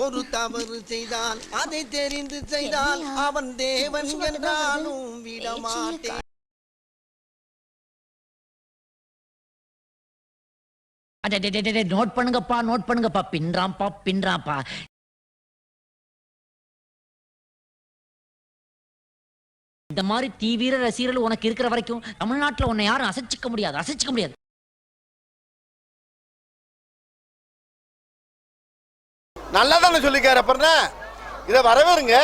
ஒரு தவறு செய்தால் அதை தெரிந்து செய்தால் அவன் தேவன் என்றாலும் விடமாட்டேன். நோட் பண்ணுங்கப்பா, நோட் பண்ணுங்கப்பா. பின்றாம்பா, பின்றாம்பா. இந்த மாதிரி தீவிர ரசிகர்கள் உனக்கு இருக்கிற வரைக்கும் தமிழ்நாட்டுல உன்னை யாரும் அசைச்சிக்க முடியாது, அசைச்சிக்க முடியாது. நல்லா தானே சொல்லிக்காரு, அப்புறம் இதை வரவேறுங்க.